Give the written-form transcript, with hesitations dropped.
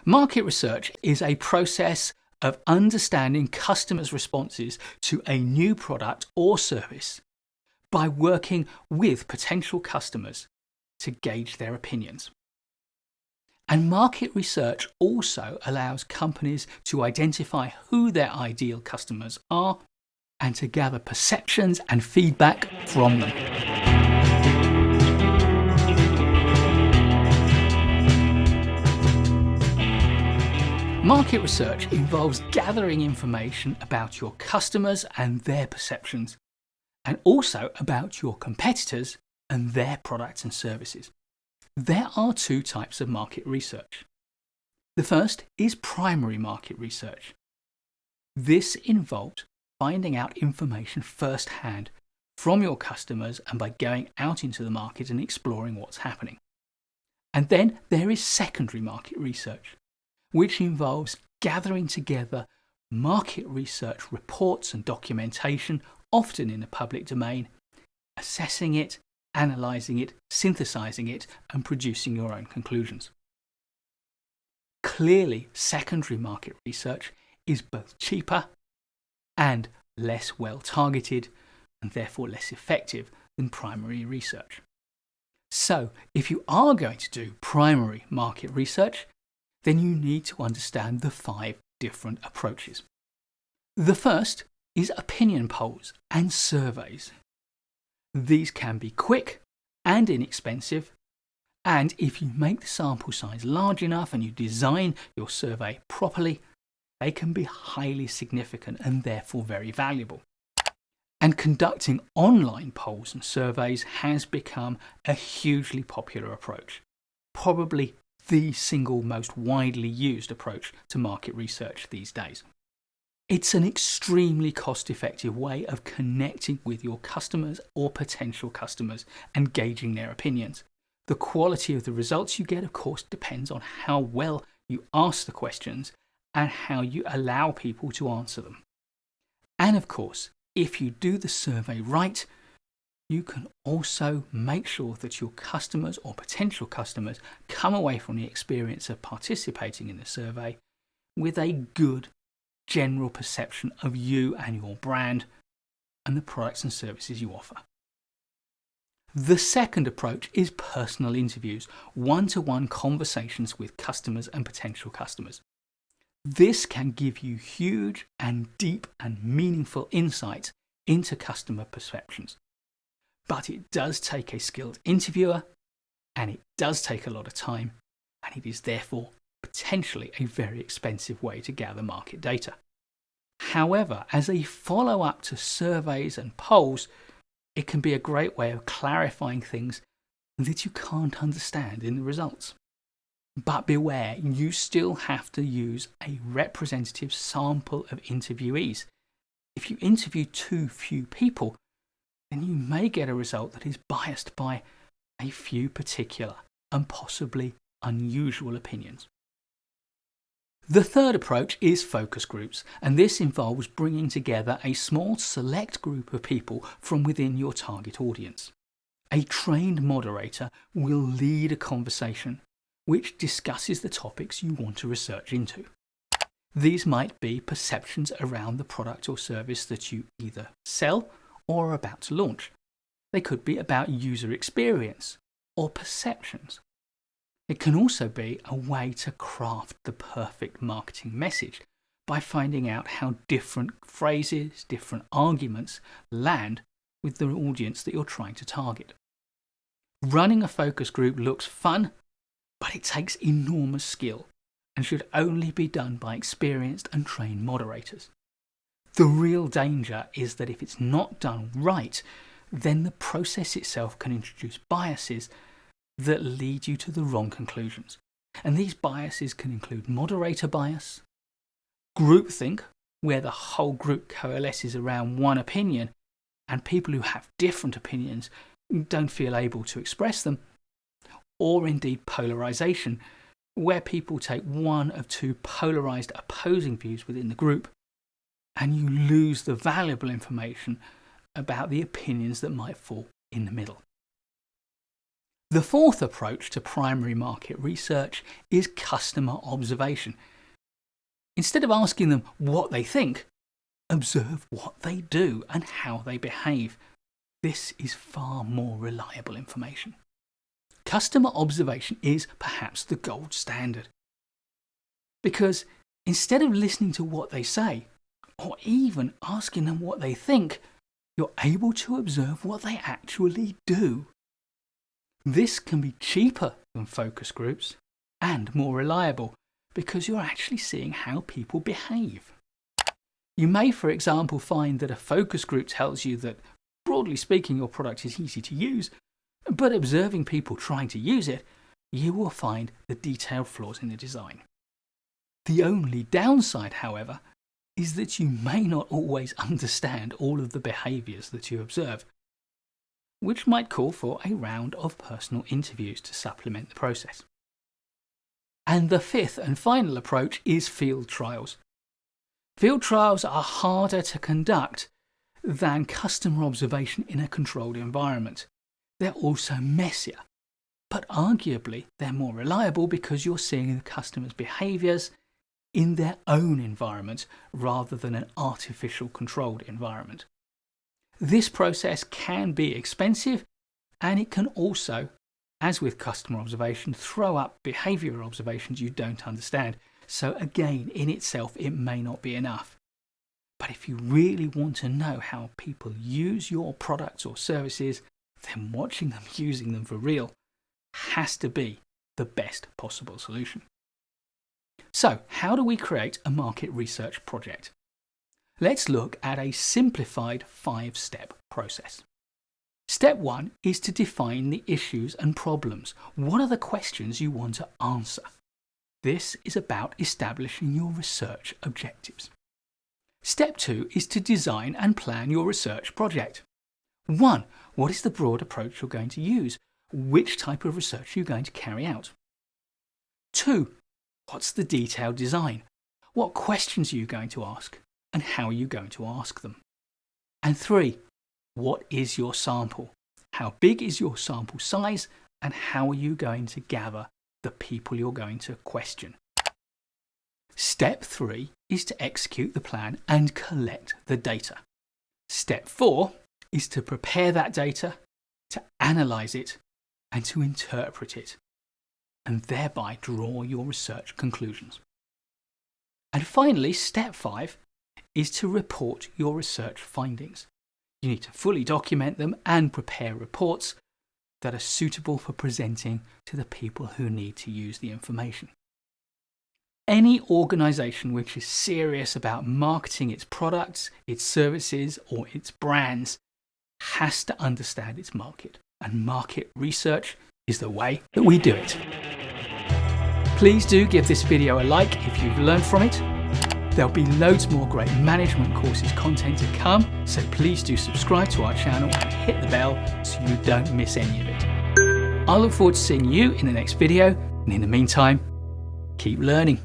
Market research is a process of understanding customers' responses to a new product or service by working with potential customers to gauge their opinions. And market research also allows companies to identify who their ideal customers are and to gather perceptions and feedback from them. Market research involves gathering information about your customers and their perceptions, and also about your competitors and their products and services. There are two types of market research. The first is primary market research. This involves finding out information firsthand from your customers and by going out into the market and exploring what's happening. And then there is secondary market research, which involves gathering together market research reports and documentation, often in the public domain, assessing it, analysing it, synthesising it, and producing your own conclusions. Clearly, secondary market research is both cheaper and less well targeted, and therefore less effective than primary research. So, if you are going to do primary market research, then you need to understand the 5 different approaches. The first is opinion polls and surveys. These can be quick and inexpensive, and if you make the sample size large enough and you design your survey properly, they can be highly significant and therefore very valuable. And conducting online polls and surveys has become a hugely popular approach, probably the single most widely used approach to market research these days. It's an extremely cost-effective way of connecting with your customers or potential customers and gauging their opinions. The quality of the results you get, of course, depends on how well you ask the questions and how you allow people to answer them. And of course, if you do the survey right, you can also make sure that your customers or potential customers come away from the experience of participating in the survey with a good general perception of you and your brand and the products and services you offer. The second approach is personal interviews, one-to-one conversations with customers and potential customers. This can give you huge and deep and meaningful insights into customer perceptions. But it does take a skilled interviewer, and it does take a lot of time, and it is therefore potentially a very expensive way to gather market data. However, as a follow-up to surveys and polls, it can be a great way of clarifying things that you can't understand in the results. But beware, you still have to use a representative sample of interviewees. If you interview too few people, then you may get a result that is biased by a few particular and possibly unusual opinions. The third approach is focus groups, and this involves bringing together a small select group of people from within your target audience. A trained moderator will lead a conversation which discusses the topics you want to research into. These might be perceptions around the product or service that you either sell or are about to launch. They could be about user experience or perceptions. It can also be a way to craft the perfect marketing message by finding out how different phrases, different arguments land with the audience that you're trying to target. Running a focus group looks fun, but it takes enormous skill and should only be done by experienced and trained moderators. The real danger is that if it's not done right, then the process itself can introduce biases that lead you to the wrong conclusions. And these biases can include moderator bias, groupthink, where the whole group coalesces around one opinion and people who have different opinions don't feel able to express them, or indeed polarization, where people take one of two polarized opposing views within the group and you lose the valuable information about the opinions that might fall in the middle. The fourth approach to primary market research is customer observation. Instead of asking them what they think, observe what they do and how they behave. This is far more reliable information. Customer observation is perhaps the gold standard. Because instead of listening to what they say, or even asking them what they think, you're able to observe what they actually do. This can be cheaper than focus groups and more reliable because you're actually seeing how people behave. You may, for example, find that a focus group tells you that, broadly speaking, your product is easy to use, but observing people trying to use it, you will find the detailed flaws in the design. The only downside, however, is that you may not always understand all of the behaviours that you observe, which might call for a round of personal interviews to supplement the process. And the fifth and final approach is field trials. Field trials are harder to conduct than customer observation in a controlled environment. They're also messier, but arguably they're more reliable because you're seeing the customer's behaviours in their own environment rather than an artificial controlled environment. This process can be expensive, and it can also, as with customer observation, throw up behavioural observations you don't understand. So again, in itself, it may not be enough. But if you really want to know how people use your products or services, then watching them using them for real has to be the best possible solution. So, how do we create a market research project? Let's look at a simplified 5-step process. Step 1 is to define the issues and problems. What are the questions you want to answer? This is about establishing your research objectives. Step 2 is to design and plan your research project. 1. What is the broad approach you're going to use? Which type of research are you going to carry out? 2. What's the detailed design? What questions are you going to ask? And how are you going to ask them? And 3. What is your sample? How big is your sample size? And how are you going to gather the people you're going to question? Step 3 is to execute the plan and collect the data. Step 4 is to prepare that data, to analyse it, and to interpret it, and thereby draw your research conclusions. And finally, step 5 is to report your research findings. You need to fully document them and prepare reports that are suitable for presenting to the people who need to use the information. Any organisation which is serious about marketing its products, its services, or its brands has to understand its market, and market research is the way that we do it. Please do give this video a like if you've learned from it. There'll be loads more great management courses content to come, so please do subscribe to our channel and hit the bell so you don't miss any of it. I look forward to seeing you in the next video, and in the meantime, keep learning.